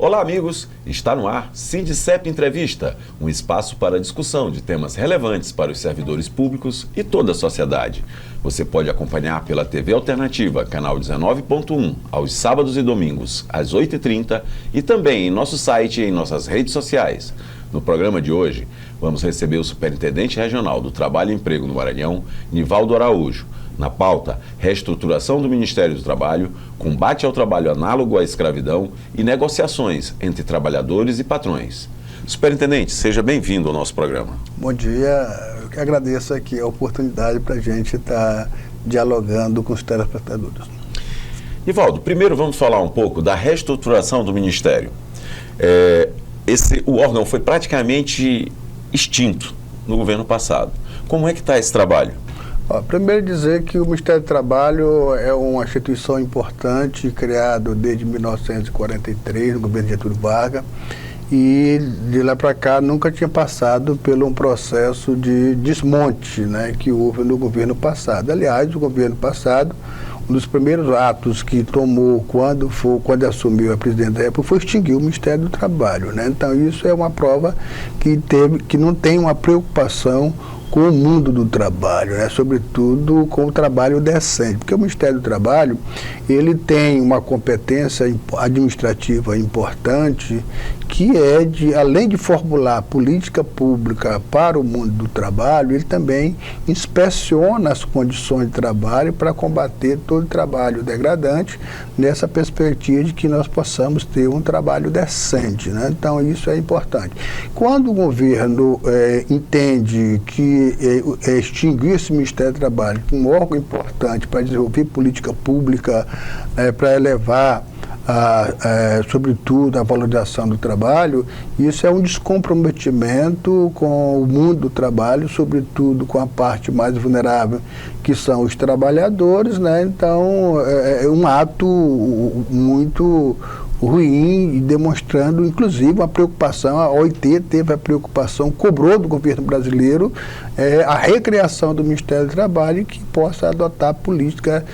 Olá, amigos! Está no ar Sindicep Entrevista, um espaço para discussão de temas relevantes para os servidores públicos e toda a sociedade. Você pode acompanhar pela TV Alternativa, canal 19.1, aos sábados e domingos, às 8h30, e também em nosso site e em nossas redes sociais. No programa de hoje, vamos receber o Superintendente Regional do Trabalho e Emprego no Maranhão, Nivaldo Araújo. Na pauta, reestruturação do Ministério do Trabalho, combate ao trabalho análogo à escravidão e negociações entre trabalhadores e patrões. Superintendente, seja bem-vindo ao nosso programa. Bom dia, eu que agradeço aqui a oportunidade para a gente estar dialogando com os telespectadores. Nivaldo, primeiro vamos falar um pouco da reestruturação do Ministério. O órgão foi praticamente extinto no governo passado. Como é que está esse trabalho? Primeiro dizer que o Ministério do Trabalho é uma instituição importante, criado desde 1943, no governo Getúlio Vargas, e de lá para cá nunca tinha passado por um processo de desmonte, né, que houve no governo passado. Aliás, o governo passado, um dos primeiros atos que tomou quando assumiu a presidência da República foi extinguir o Ministério do Trabalho, né? Então isso é uma prova que não tem uma preocupação com o mundo do trabalho, né? Sobretudo com o trabalho decente, porque o Ministério do Trabalho ele tem uma competência administrativa importante, que é além de formular política pública para o mundo do trabalho, ele também inspeciona as condições de trabalho para combater todo trabalho degradante, nessa perspectiva de que nós possamos ter um trabalho decente, né? Então isso é importante. Quando o governo entende que extinguir esse Ministério do Trabalho, um órgão importante para desenvolver política pública, para elevar sobretudo a valorização do trabalho, isso é um descomprometimento com o mundo do trabalho, sobretudo com a parte mais vulnerável, que são os trabalhadores, né? Então é um ato muito ruim e demonstrando, inclusive, uma preocupação. A OIT teve a preocupação, cobrou do governo brasileiro a recriação do Ministério do Trabalho, que possa adotar política,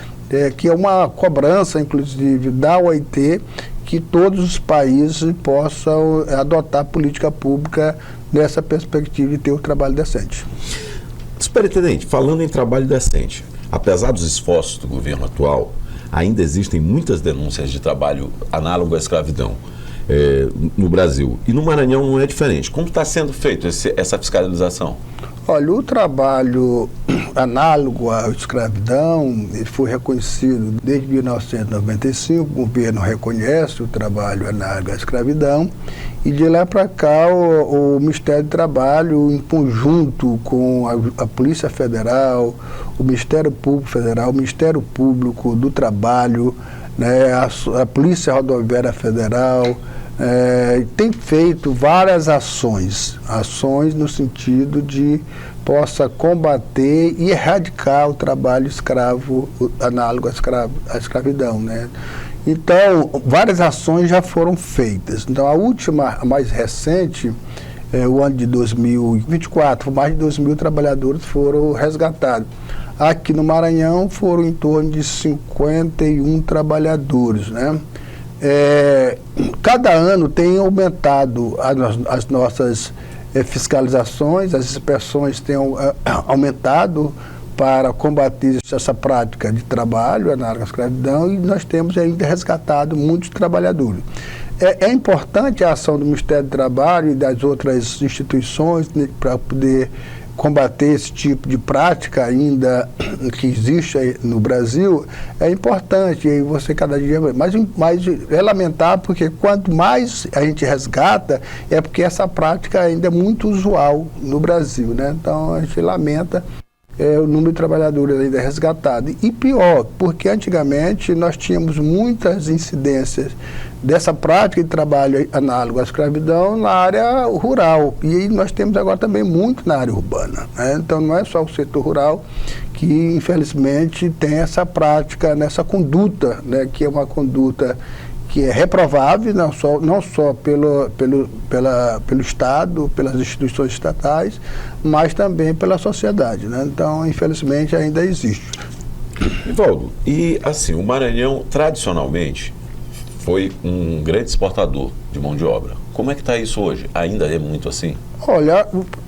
que é uma cobrança, inclusive, da OIT, que todos os países possam adotar política pública nessa perspectiva de ter um trabalho decente. Superintendente, falando em trabalho decente, apesar dos esforços do governo atual, ainda existem muitas denúncias de trabalho análogo à escravidão no Brasil. E no Maranhão não é diferente. Como está sendo feita essa fiscalização? Olha, o trabalho análogo à escravidão foi reconhecido desde 1995, o governo reconhece o trabalho análogo à escravidão, e de lá para cá o Ministério do Trabalho, em conjunto com a Polícia Federal, o Ministério Público Federal, o Ministério Público do Trabalho, né, a Polícia Rodoviária Federal, tem feito várias ações no sentido de possa combater e erradicar o trabalho escravo, análogo à escravidão, né? Então, várias ações já foram feitas. Então, a última, a mais recente, o ano de 2024, mais de 2.000 trabalhadores foram resgatados. Aqui no Maranhão foram em torno de 51 trabalhadores, né? Cada ano tem aumentado as nossas fiscalizações, as inspeções têm aumentado para combater essa prática de trabalho análogo à escravidão, e nós temos ainda resgatado muitos trabalhadores. É importante a ação do Ministério do Trabalho e das outras instituições, né, para poder combater esse tipo de prática ainda que existe aí no Brasil. É importante, e você cada dia mais é lamentável, porque quanto mais a gente resgata, é porque essa prática ainda é muito usual no Brasil, né? Então a gente lamenta o número de trabalhadores ainda resgatados. E pior, porque antigamente nós tínhamos muitas incidências dessa prática de trabalho análogo à escravidão na área rural. E aí nós temos agora também muito na área urbana, né? Então não é só o setor rural que, infelizmente, tem essa prática, nessa conduta, né, que é uma conduta que é reprovável, não só pelo Estado, pelas instituições estatais, mas também pela sociedade, né? Então, infelizmente, ainda existe. Nivaldo, e assim, o Maranhão, tradicionalmente, foi um grande exportador de mão de obra. Como é que está isso hoje? Ainda é muito assim? Olha,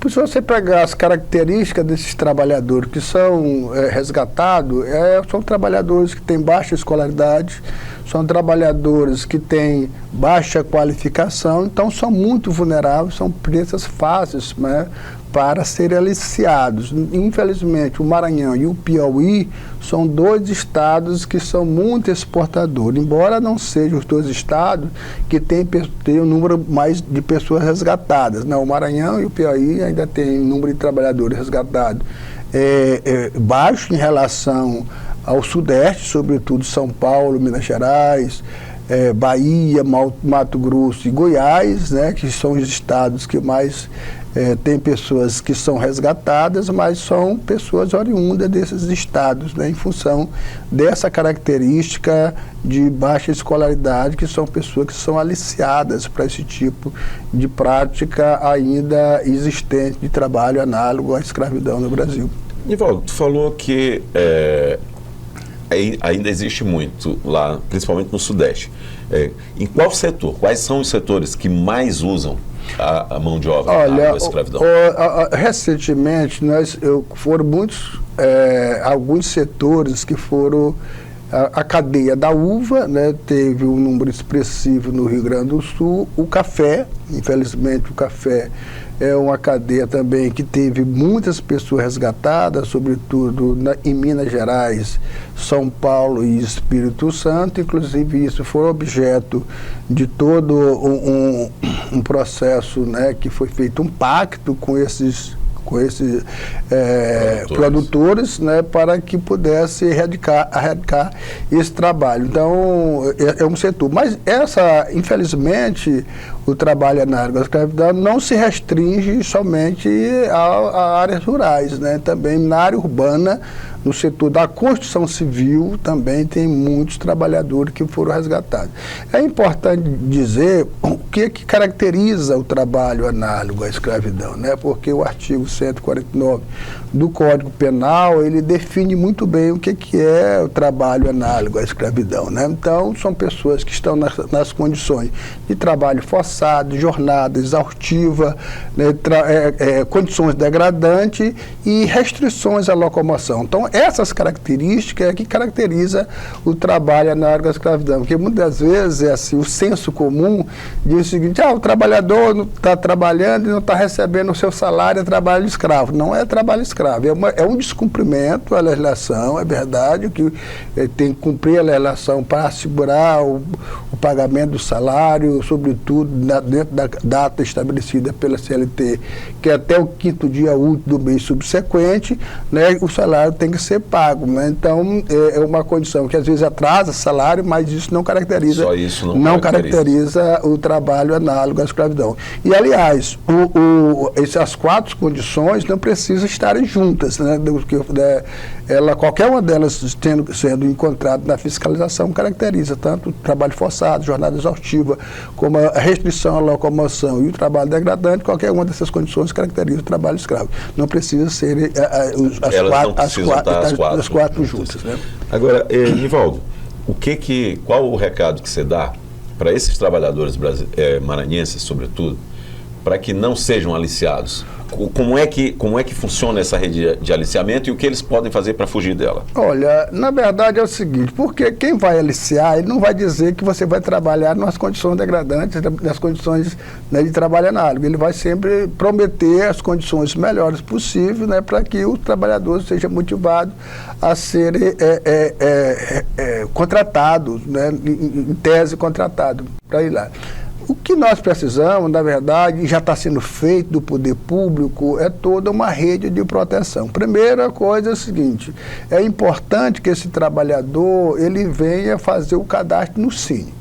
se você pegar as características desses trabalhadores que são resgatados, são trabalhadores que têm baixa escolaridade, são trabalhadores que têm baixa qualificação, então são muito vulneráveis, são presas fáceis, né, para serem aliciados. Infelizmente, o Maranhão e o Piauí são dois estados que são muito exportadores, embora não sejam os dois estados que têm um número mais de pessoas resgatadas, né? O Maranhão e o Piauí ainda têm um número de trabalhadores resgatados baixo em relação ao Sudeste, sobretudo São Paulo, Minas Gerais, Bahia, Mato Grosso e Goiás, né, que são os estados que mais tem pessoas que são resgatadas, mas são pessoas oriundas desses estados, né, em função dessa característica de baixa escolaridade, que são pessoas que são aliciadas para esse tipo de prática ainda existente de trabalho análogo à escravidão no Brasil. Nivaldo, tu falou que ainda existe muito lá, principalmente no Sudeste. Em qual setor? Quais são os setores que mais usam a mão de obra da escravidão? Recentemente, foram muitos, alguns setores que foram a cadeia da uva, né, teve um número expressivo no Rio Grande do Sul, o café, infelizmente o café é uma cadeia também que teve muitas pessoas resgatadas, sobretudo em Minas Gerais, São Paulo e Espírito Santo. Inclusive isso foi objeto de todo um processo, né, que foi feito um pacto com esses produtores, né, para que pudesse erradicar esse trabalho. Então, é um setor. Mas infelizmente, o trabalho análogo à escravidão não se restringe somente a áreas rurais, né? Também na área urbana, no setor da construção civil, também tem muitos trabalhadores que foram resgatados. É importante dizer o que caracteriza o trabalho análogo à escravidão, né? Porque o artigo 149 do Código Penal, ele define muito bem o que é o trabalho análogo à escravidão, né? Então, são pessoas que estão nas condições de trabalho forçado, jornada exaustiva, né, condições degradantes e restrições à locomoção. Então, essas características é que caracteriza o trabalho análogo à escravidão, porque muitas vezes assim, o senso comum diz o seguinte: o trabalhador não está trabalhando e não está recebendo o seu salário, é trabalho escravo. Não é trabalho escravo, é um descumprimento à legislação, é verdade, que tem que cumprir a legislação para assegurar o pagamento do salário, sobretudo dentro da data estabelecida pela CLT, que é até o 5º dia útil do mês subsequente, né, o salário tem que ser pago, né? Então, é uma condição que às vezes atrasa o salário, mas isso não caracteriza, não caracteriza o trabalho análogo à escravidão. E, aliás, essas 4 condições não precisam estarem juntas, né? Qualquer uma delas sendo encontrada na fiscalização caracteriza tanto o trabalho forçado, jornada exaustiva, como a restrição à locomoção e o trabalho degradante. Qualquer uma dessas condições caracteriza o trabalho escravo. Não precisa ser as quatro juntas, né? Agora, Nivaldo, qual o recado que você dá para esses trabalhadores maranhenses, sobretudo, para que não sejam aliciados? Como é que funciona essa rede de aliciamento e o que eles podem fazer para fugir dela? Olha, na verdade é o seguinte, porque quem vai aliciar, ele não vai dizer que você vai trabalhar nas condições degradantes, nas condições, né, de trabalho análogo. Ele vai sempre prometer as condições melhores possíveis, né, para que o trabalhador seja motivado a ser contratado, né, em tese contratado para ir lá. O que nós precisamos, na verdade, e já está sendo feito do poder público, é toda uma rede de proteção. Primeira coisa é o seguinte: é importante que esse trabalhador ele venha fazer o cadastro no Cine.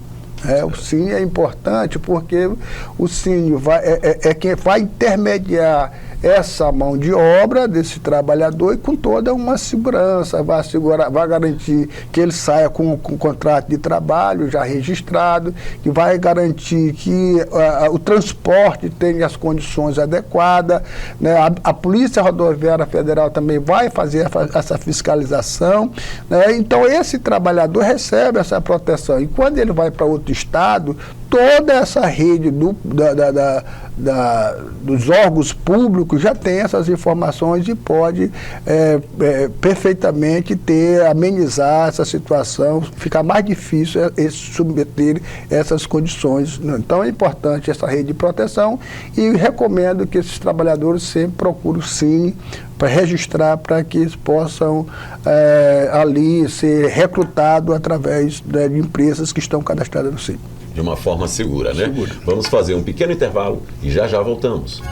O Cine é importante porque o Cine é quem vai intermediar essa mão de obra desse trabalhador e com toda uma segurança, vai garantir que ele saia com um contrato de trabalho já registrado, que vai garantir que o transporte tenha as condições adequadas, né? A Polícia Rodoviária Federal também vai fazer essa fiscalização, né? Então esse trabalhador recebe essa proteção e quando ele vai para outro estado, toda essa rede dos órgãos públicos já tem essas informações e pode perfeitamente amenizar essa situação, ficar mais difícil submeter essas condições. Então é importante essa rede de proteção e recomendo que esses trabalhadores sempre procurem o Cine para registrar, para que eles possam ali ser recrutados através de empresas que estão cadastradas no Cine. De uma forma segura, né? Segura. Vamos fazer um pequeno intervalo e já voltamos.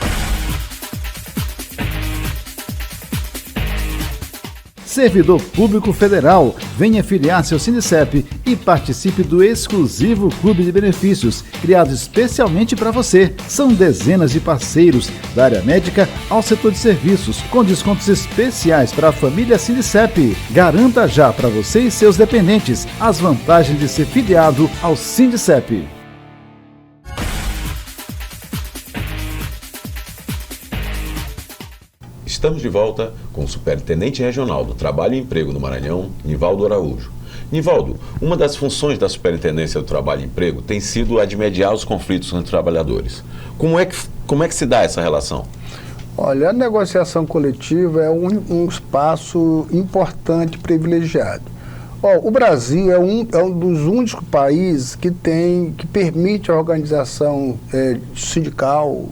Servidor Público Federal, venha filiar-se ao Sindicep e participe do exclusivo Clube de Benefícios, criado especialmente para você. São dezenas de parceiros, da área médica ao setor de serviços, com descontos especiais para a família Sindicep. Garanta já para você e seus dependentes as vantagens de ser filiado ao Sindicep. Estamos de volta com o Superintendente Regional do Trabalho e Emprego do Maranhão, Nivaldo Araújo. Nivaldo, uma das funções da Superintendência do Trabalho e Emprego tem sido a de mediar os conflitos entre trabalhadores. Como é que se dá essa relação? Olha, a negociação coletiva é um espaço importante, privilegiado. O Brasil é um dos únicos países que permite a organização sindical,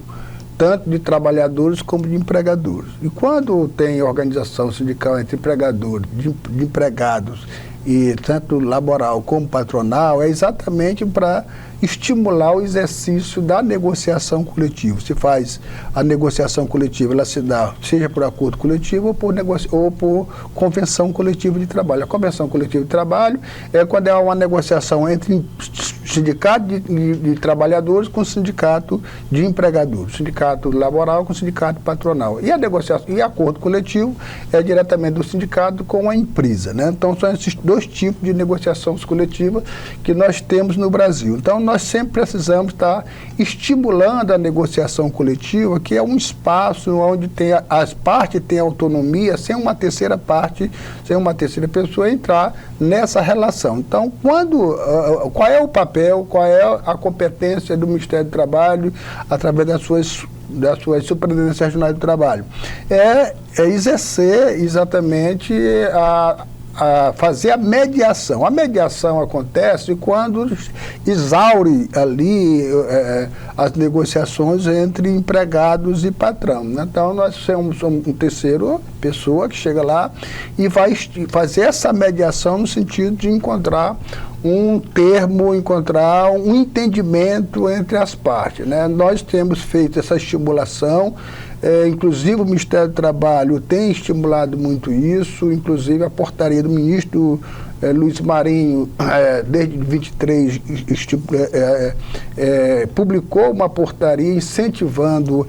tanto de trabalhadores como de empregadores. E quando tem organização sindical entre empregadores, de empregados, e tanto laboral como patronal, é exatamente para estimular o exercício da negociação coletiva. Se faz a negociação coletiva, ela se dá seja por acordo coletivo ou por convenção coletiva de trabalho. A convenção coletiva de trabalho é quando é uma negociação entre sindicato de trabalhadores com sindicato de empregadores, sindicato laboral com sindicato patronal. E a negociação e acordo coletivo é diretamente do sindicato com a empresa, né? Então são esses dois tipos de negociações coletivas que nós temos no Brasil. Então nós sempre precisamos estar estimulando a negociação coletiva, que é um espaço onde as partes têm autonomia, sem uma terceira parte, sem uma terceira pessoa entrar nessa relação. Então, qual é o papel, qual é a competência do Ministério do Trabalho, através das suas superintendências regionais do trabalho? É exercer exatamente a fazer a mediação. A mediação acontece quando exaure ali as negociações entre empregados e patrão, né? Então nós somos um terceiro pessoa que chega lá e vai fazer essa mediação no sentido de encontrar um termo, encontrar um entendimento entre as partes, né? Nós temos feito essa estimulação. Inclusive o Ministério do Trabalho tem estimulado muito isso, inclusive a portaria do ministro Luiz Marinho, desde 23, publicou uma portaria incentivando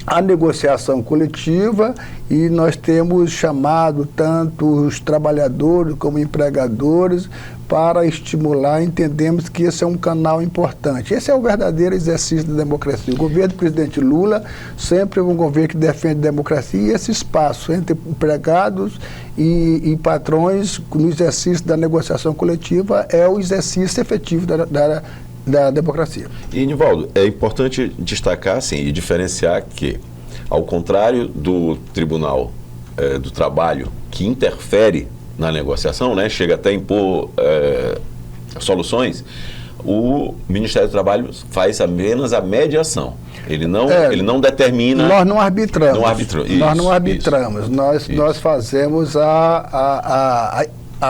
a negociação coletiva, e nós temos chamado tanto os trabalhadores como empregadores para estimular. Entendemos que esse é um canal importante. Esse é o verdadeiro exercício da democracia. O governo do presidente Lula sempre é um governo que defende a democracia, e esse espaço entre empregados e patrões no exercício da negociação coletiva é o exercício efetivo da democracia. E, Nivaldo, é importante destacar assim, e diferenciar que, ao contrário do Tribunal do Trabalho, que interfere na negociação, né, chega até a impor soluções, o Ministério do Trabalho faz apenas a mediação. Ele não determina... Nós não arbitramos. Nós não arbitramos. Nós fazemos a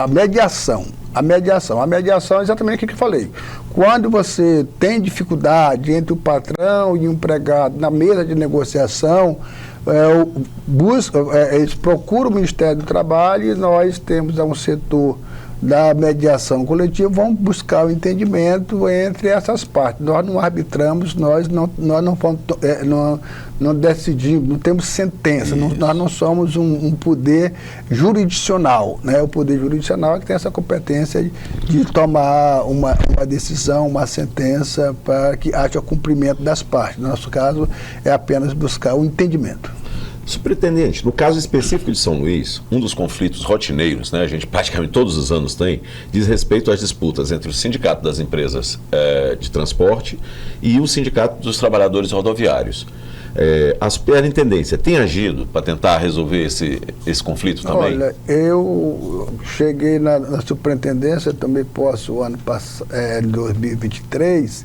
mediação. A mediação é exatamente o que eu falei. Quando você tem dificuldade entre o patrão e o empregado na mesa de negociação, eles procuram o Ministério do Trabalho, e nós temos um setor da mediação coletiva, vamos buscar o entendimento entre essas partes. Nós não arbitramos, nós não decidimos, não temos sentença, nós não somos um poder jurisdicional, né? O poder jurisdicional é que tem essa competência de tomar uma decisão, uma sentença, para que haja cumprimento das partes. No nosso caso, é apenas buscar o entendimento. Superintendente, no caso específico de São Luís, um dos conflitos rotineiros, né, a gente praticamente todos os anos tem, diz respeito às disputas entre o Sindicato das Empresas de Transporte e o Sindicato dos Trabalhadores Rodoviários. A superintendência tem agido para tentar resolver esse conflito também? Olha, eu cheguei na superintendência, também posso, o ano passado, 2023,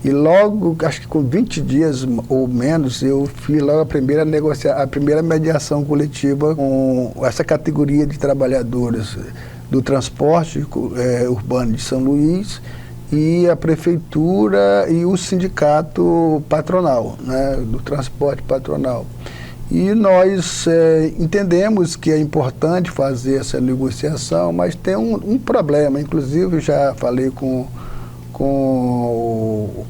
e logo, acho que com 20 dias ou menos, eu fiz logo a primeira mediação coletiva com essa categoria de trabalhadores do transporte urbano de São Luís, e a prefeitura e o sindicato patronal, né, do transporte patronal. E nós entendemos que é importante fazer essa negociação, mas tem um problema. Inclusive, já falei com o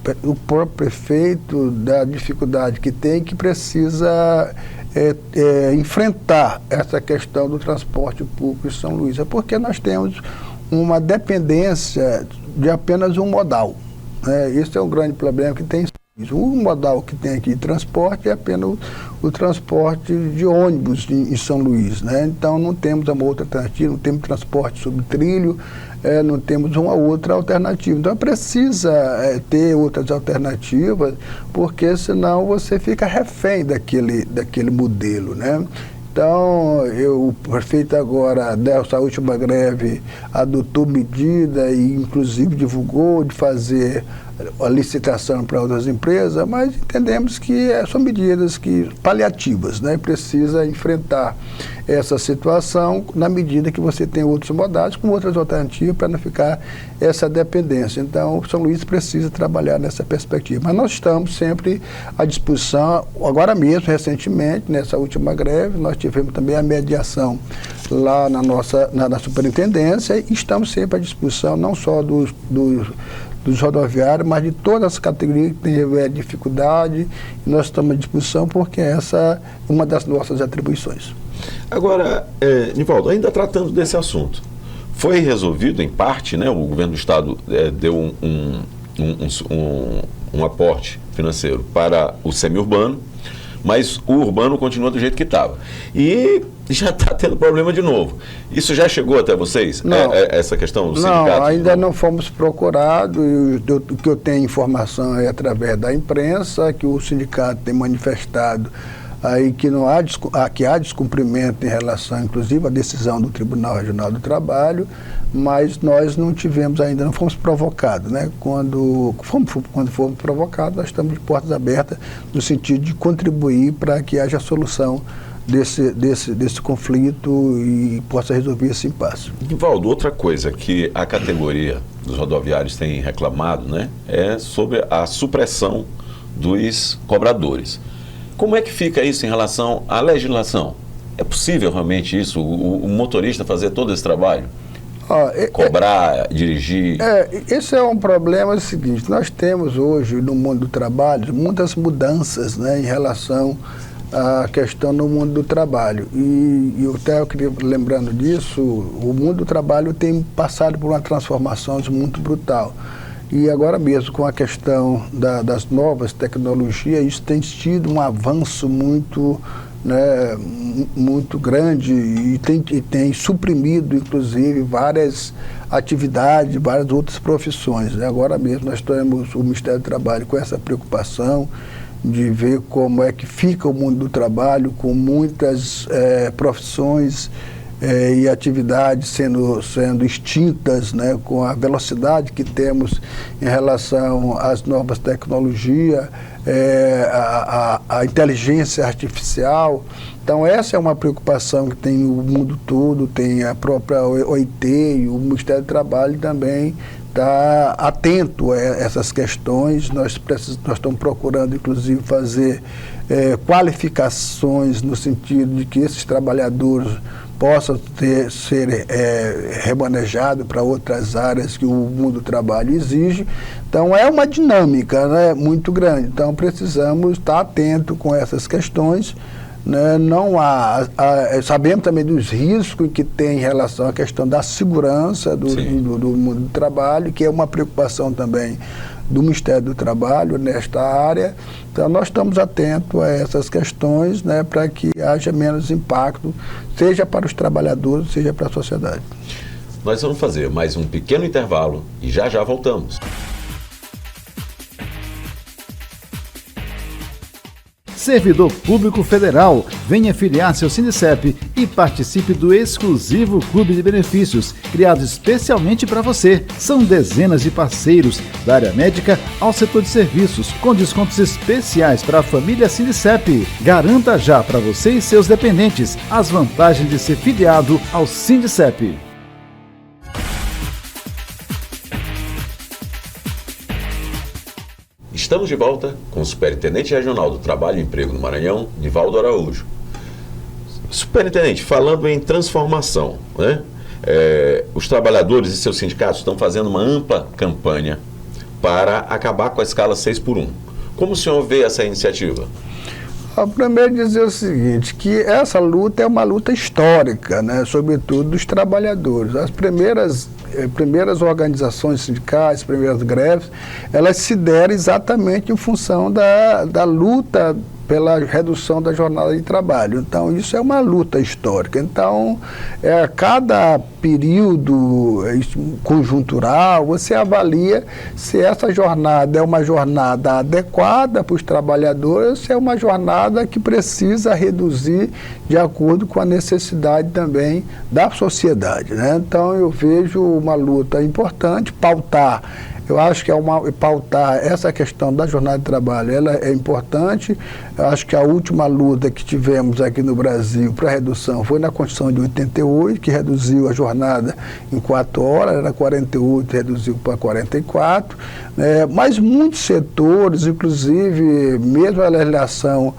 próprio prefeito da dificuldade que tem, que precisa enfrentar essa questão do transporte público em São Luís. É porque nós temos uma dependência de apenas um modal, né? Esse é um grande problema que tem. O modal que tem aqui de transporte é apenas o transporte de ônibus em São Luís, né? Então não temos uma outra alternativa, não temos transporte sobre trilho, não temos uma outra alternativa. Então precisa ter outras alternativas, porque senão você fica refém daquele modelo, né? Então, o prefeito agora, nessa última greve, adotou medida e inclusive divulgou de fazer a licitação para outras empresas, mas entendemos que são medidas paliativas, né? Precisa enfrentar essa situação na medida que você tem outros modais com outras alternativas para não ficar essa dependência. Então, São Luís precisa trabalhar nessa perspectiva. Mas nós estamos sempre à disposição. Agora mesmo, recentemente, nessa última greve, nós tivemos também a mediação lá na superintendência, e estamos sempre à disposição, não só dos rodoviários, mas de todas as categorias que têm dificuldade. Nós estamos à disposição porque essa é uma das nossas atribuições. Agora, Nivaldo, ainda tratando desse assunto, foi resolvido em parte, né? O governo do estado deu um aporte financeiro para o semi-urbano, mas o urbano continua do jeito que estava. E já está tendo problema de novo. Isso já chegou até vocês? Não, essa questão do sindicato? Não, ainda não fomos procurados. O que eu tenho informação é através da imprensa, que o sindicato tem manifestado aí que há descumprimento em relação, inclusive, à decisão do Tribunal Regional do Trabalho, mas nós não tivemos ainda, não fomos provocados, né? Quando fomos provocados, nós estamos de portas abertas no sentido de contribuir para que haja solução desse conflito e possa resolver esse impasse. Nivaldo, outra coisa que a categoria dos rodoviários tem reclamado, né, é sobre a supressão dos cobradores. Como é que fica isso em relação à legislação? É possível realmente isso, o motorista fazer todo esse trabalho? Cobrar, dirigir? Esse é um problema seguinte: nós temos hoje no mundo do trabalho muitas mudanças, né, em relação à questão no mundo do trabalho. E até eu queria, lembrando disso, o mundo do trabalho tem passado por uma transformação muito brutal. E agora mesmo, com a questão das novas tecnologias, isso tem tido um avanço muito, né, muito grande e tem suprimido, inclusive, várias atividades, várias outras profissões, né? Agora mesmo nós temos o Ministério do Trabalho com essa preocupação de ver como é que fica o mundo do trabalho, com muitas profissões e atividades sendo extintas, né, com a velocidade que temos em relação às novas tecnologias, a inteligência artificial. Então essa é uma preocupação que tem o mundo todo, tem a própria OIT e o Ministério do Trabalho também está atento a essas questões. Nós estamos procurando, inclusive, fazer qualificações no sentido de que esses trabalhadores possam ser remanejados para outras áreas que o mundo do trabalho exige. Então é uma dinâmica, né, muito grande. Então precisamos estar atentos com essas questões, né? Não sabemos também dos riscos que tem em relação à questão da segurança do mundo do trabalho, que é uma preocupação também do Ministério do Trabalho nesta área. Então, nós estamos atentos a essas questões, né, para que haja menos impacto, seja para os trabalhadores, seja para a sociedade. Nós vamos fazer mais um pequeno intervalo e já já voltamos. Servidor Público Federal, venha filiar-se ao Sindicep e participe do exclusivo Clube de Benefícios, criado especialmente para você. São dezenas de parceiros, da área médica ao setor de serviços, com descontos especiais para a família Sindicep. Garanta já para você e seus dependentes as vantagens de ser filiado ao Sindicep. Estamos de volta com o Superintendente Regional do Trabalho e Emprego no Maranhão, Nivaldo Araújo. Superintendente, falando em transformação, né? Os trabalhadores e seus sindicatos estão fazendo uma ampla campanha para acabar com a escala 6x1. Como o senhor vê essa iniciativa? Primeiro dizer o seguinte, que essa luta é uma luta histórica, né, sobretudo dos trabalhadores. As primeiras organizações sindicais, primeiras greves, elas se deram exatamente em função da luta pela redução da jornada de trabalho. Então, isso é uma luta histórica. Então, cada período conjuntural, você avalia se essa jornada é uma jornada adequada para os trabalhadores ou se é uma jornada que precisa reduzir de acordo com a necessidade também da sociedade, né? Então, eu vejo uma luta importante, pautar. Eu acho que pautar essa questão da jornada de trabalho, ela é importante. Eu acho que a última luta que tivemos aqui no Brasil para redução foi na Constituição de 88, que reduziu a jornada em 4 horas, era 48, reduziu para 44. Mas muitos setores, inclusive mesmo a legislação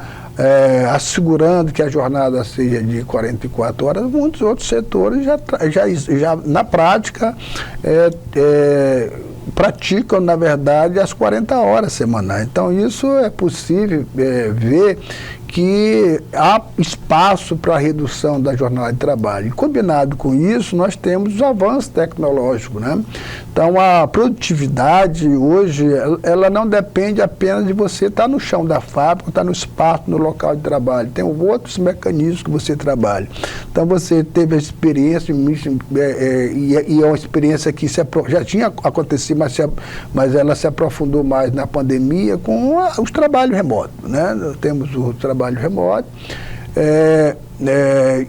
assegurando que a jornada seja de 44 horas, muitos outros setores já na prática praticam, na verdade, as 40 horas semanais. Então, isso é possível ver que há espaço para a redução da jornada de trabalho. E, combinado com isso, nós temos os avanços tecnológicos, né? Então, a produtividade hoje, ela não depende apenas de você estar no chão da fábrica, estar no espaço, no local de trabalho. Tem outros mecanismos que você trabalha. Então, você teve a experiência, e é uma experiência que já tinha acontecido, mas ela se aprofundou mais na pandemia com os trabalhos remotos, né? Temos o trabalho remoto,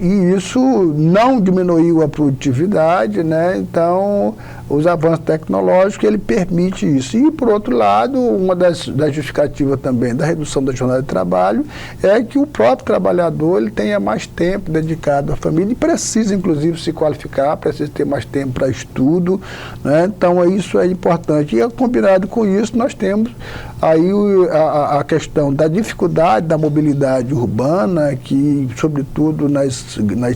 e isso não diminuiu a produtividade, né? Então, os avanços tecnológicos, ele permite isso. E, por outro lado, uma das justificativas também da redução da jornada de trabalho é que o próprio trabalhador ele tenha mais tempo dedicado à família e precisa, inclusive, se qualificar, precisa ter mais tempo para estudo, né? Então, isso é importante. E, combinado com isso, nós temos aí a questão da dificuldade da mobilidade urbana, que, sobretudo nas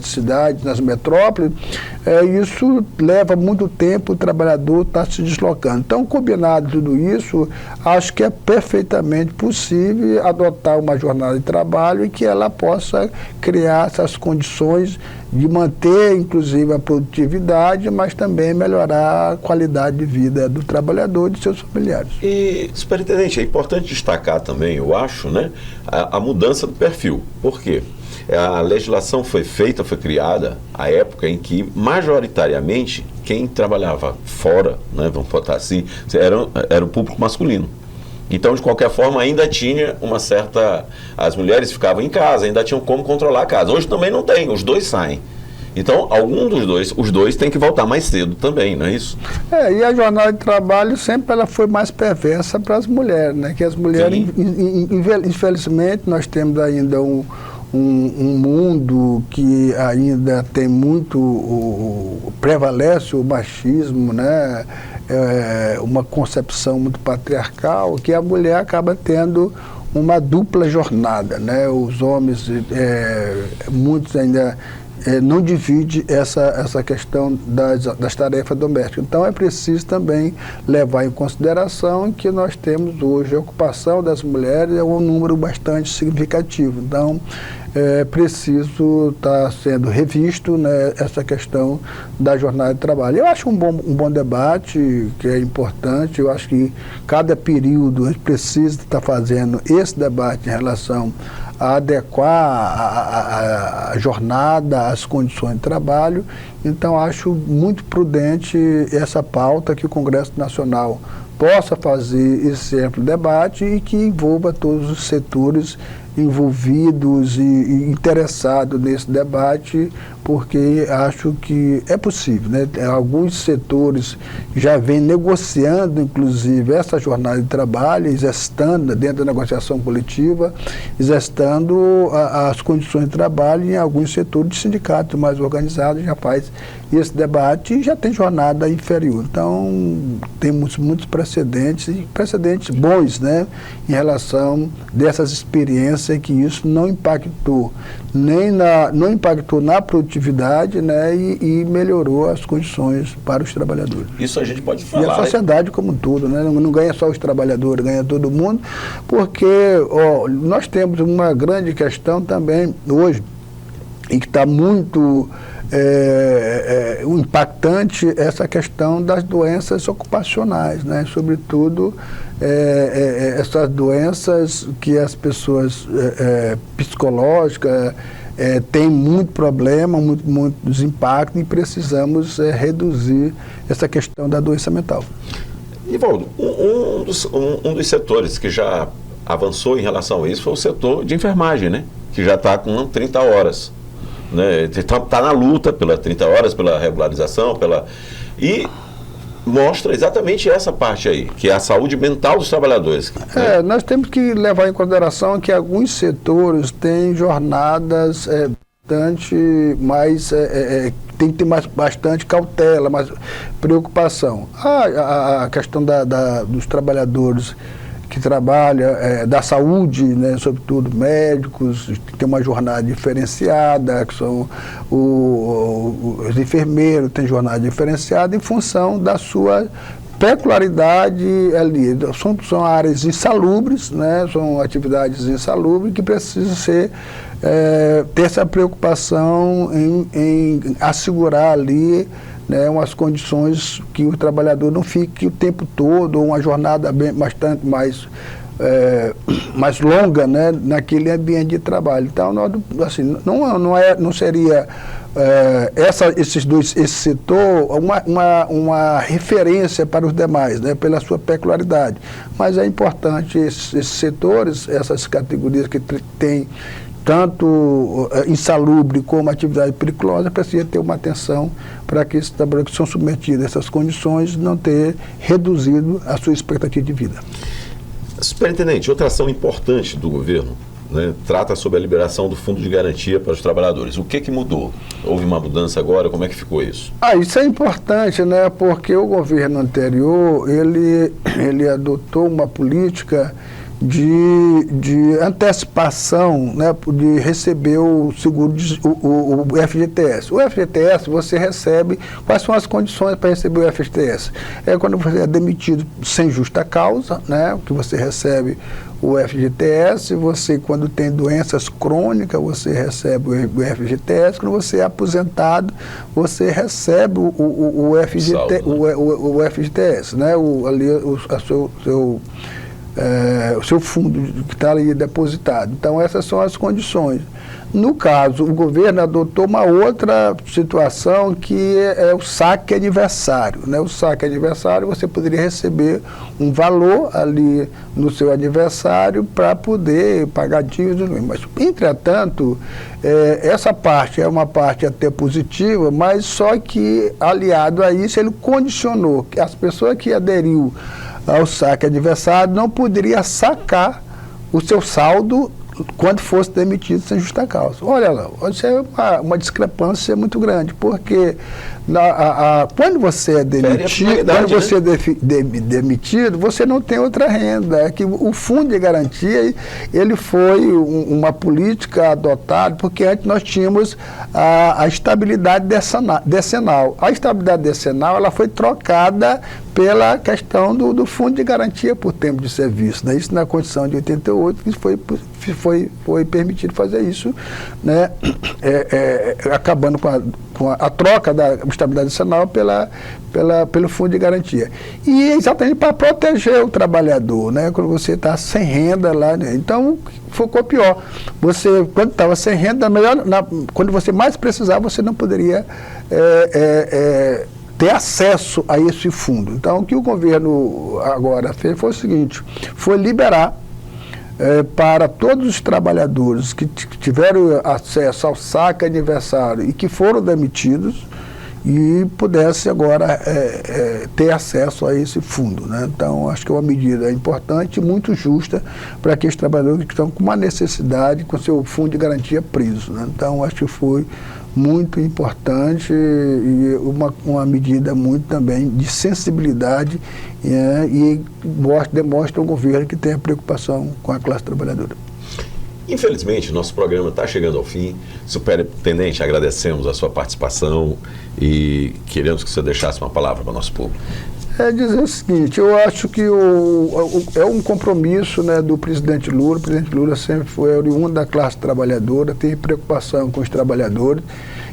cidades, nas metrópoles, isso leva muito tempo o trabalhador está se deslocando. Então, combinado tudo isso, acho que é perfeitamente possível adotar uma jornada de trabalho e que ela possa criar essas condições de manter, inclusive, a produtividade, mas também melhorar a qualidade de vida do trabalhador e de seus familiares. E, superintendente, é importante destacar também, eu acho, né, a mudança do perfil. Por quê? A legislação foi criada à época em que, majoritariamente, quem trabalhava fora, né, vamos botar assim, era o público masculino. Então, de qualquer forma, ainda tinha uma certa... As mulheres ficavam em casa, ainda tinham como controlar a casa. Hoje também não tem, os dois saem. Então, os dois têm que voltar mais cedo também, não é isso? E a jornada de trabalho sempre ela foi mais perversa para as mulheres, né? Que as mulheres, infelizmente, nós temos ainda um mundo que ainda tem prevalece o machismo, né? Uma concepção muito patriarcal, que a mulher acaba tendo uma dupla jornada, né? Os homens, muitos ainda não divide essa questão das tarefas domésticas. Então é preciso também levar em consideração que nós temos hoje a ocupação das mulheres é um número bastante significativo. Então é preciso estar sendo revisto, né, essa questão da jornada de trabalho. Eu acho um bom debate, que é importante. Eu acho que cada período a gente precisa estar fazendo esse debate em relação a adequar a jornada às condições de trabalho. Então, acho muito prudente essa pauta que o Congresso Nacional possa fazer esse amplo debate e que envolva todos os setores envolvidos e interessados nesse debate, porque acho que é possível, né? Alguns setores já vêm negociando, inclusive, essa jornada de trabalho, exercitando dentro da negociação coletiva, exercitando as condições de trabalho em alguns setores de sindicatos mais organizados, já faz esse debate e já tem jornada inferior. Então, temos muitos precedentes, e precedentes bons, né, em relação dessas experiências que isso não impactou não impactou na produtividade, né, e melhorou as condições para os trabalhadores. Isso a gente pode falar. E a sociedade como um todo, né, não ganha só os trabalhadores, ganha todo mundo, porque nós temos uma grande questão também hoje, e que está muito impactante, essa questão das doenças ocupacionais, né? Sobretudo essas doenças que as pessoas psicológicas têm muito problema, muitos impactos, e precisamos reduzir essa questão da doença mental. Ivaldo, um dos setores que já avançou em relação a isso foi o setor de enfermagem, né? Que já está com 30 horas. Está na luta pelas 30 horas, pela regularização, e mostra exatamente essa parte aí, que é a saúde mental dos trabalhadores. Né? Nós temos que levar em consideração que alguns setores têm jornadas bastante mais, tem que ter bastante cautela, mais preocupação. A questão dos trabalhos que trabalha da saúde, né, sobretudo médicos, que tem uma jornada diferenciada, que são os enfermeiros, têm jornada diferenciada em função da sua peculiaridade ali. São áreas insalubres, né, são atividades insalubres que precisam ter essa preocupação em assegurar ali, né, umas condições que o trabalhador não fique o tempo todo, uma jornada bastante mais longa, né, naquele ambiente de trabalho. Então, assim, não seria esse setor uma referência para os demais, né, pela sua peculiaridade. Mas é importante esses setores, essas categorias que têm tanto insalubre como atividade periculosa, precisa ter uma atenção para que esses trabalhadores que são submetidos a essas condições não ter reduzido a sua expectativa de vida. Superintendente, outra ação importante do governo, né, trata sobre a liberação do Fundo de Garantia para os trabalhadores. O que mudou? Houve uma mudança agora? Como é que ficou isso? Isso é importante, né, porque o governo anterior, ele adotou uma política de antecipação, né, de receber o seguro, o FGTS. O FGTS você recebe, quais são as condições para receber o FGTS? É quando você é demitido sem justa causa, né, que você recebe o FGTS, você quando tem doenças crônicas, você recebe o FGTS, quando você é aposentado, você recebe o FGTS, né, o seu fundo que está ali depositado. Então, essas são as condições. No caso, o governo adotou uma outra situação que é o saque aniversário, né? O saque aniversário, você poderia receber um valor ali no seu aniversário para poder pagar dívidas. Mas, entretanto, essa parte é uma parte até positiva, mas só que, aliado a isso, ele condicionou que as pessoas que aderiu ao saque aniversário não poderia sacar o seu saldo quando fosse demitido sem justa causa. Olha lá, isso é uma discrepância muito grande, porque quando você é demitido, demitido, você não tem outra renda. É que o fundo de garantia, ele foi uma política adotada, porque antes nós tínhamos a estabilidade decenal. A estabilidade decenal, ela foi trocada pela questão do fundo de garantia por tempo de serviço, né? Isso na Constituição de 88, que foi permitido fazer isso, né? Acabando com a troca da estabilidade nacional pelo fundo de garantia. E exatamente para proteger o trabalhador, né? Quando você está sem renda lá, né? Então ficou pior. Você, quando estava sem renda, quando você mais precisava, você não poderia ter acesso a esse fundo. Então, o que o governo agora fez foi o seguinte, foi liberar para todos os trabalhadores que tiveram acesso ao saque aniversário e que foram demitidos e pudesse agora ter acesso a esse fundo, né? Então, acho que é uma medida importante e muito justa para aqueles trabalhadores que estão com uma necessidade, com seu fundo de garantia preso, né? Então, acho que foi muito importante e uma medida muito também de sensibilidade e demonstra um governo que tem a preocupação com a classe trabalhadora. Infelizmente, nosso programa está chegando ao fim. Superintendente, agradecemos a sua participação e queremos que você deixasse uma palavra para o nosso público. Dizer o seguinte, eu acho que é um compromisso, né, do presidente Lula. O presidente Lula sempre foi oriundo da classe trabalhadora, tem preocupação com os trabalhadores,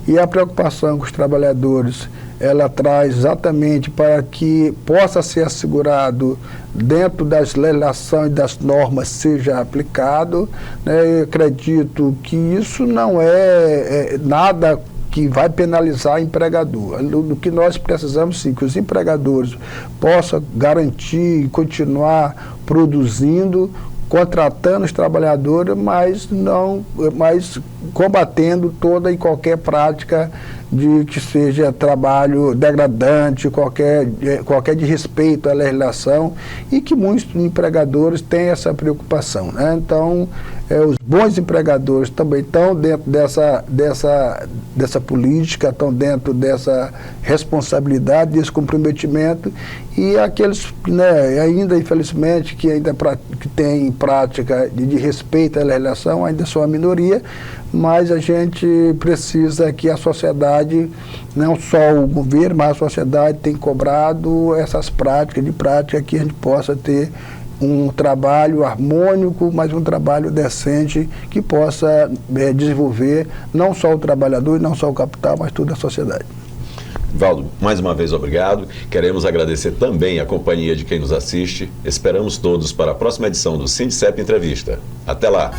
e a preocupação com os trabalhadores, ela traz exatamente para que possa ser assegurado dentro das legislações e das normas seja aplicado, né? Eu acredito que isso não é nada que vai penalizar o empregador. O que nós precisamos, sim, que os empregadores possam garantir e continuar produzindo, contratando os trabalhadores, mas combatendo toda e qualquer prática de que seja trabalho degradante, qualquer desrespeito à legislação, e que muitos empregadores têm essa preocupação, né? Então, os bons empregadores também estão dentro dessa política, estão dentro dessa responsabilidade, desse comprometimento, e aqueles, né, ainda, infelizmente, que têm prática de respeito à legislação, ainda são a minoria, mas a gente precisa que a sociedade, não só o governo, mas a sociedade tem cobrado essas práticas, que a gente possa ter um trabalho harmônico, mas um trabalho decente que possa desenvolver não só o trabalhador e não só o capital, mas toda a sociedade. Valdo, mais uma vez obrigado. Queremos agradecer também a companhia de quem nos assiste. Esperamos todos para a próxima edição do Sindicep Entrevista. Até lá!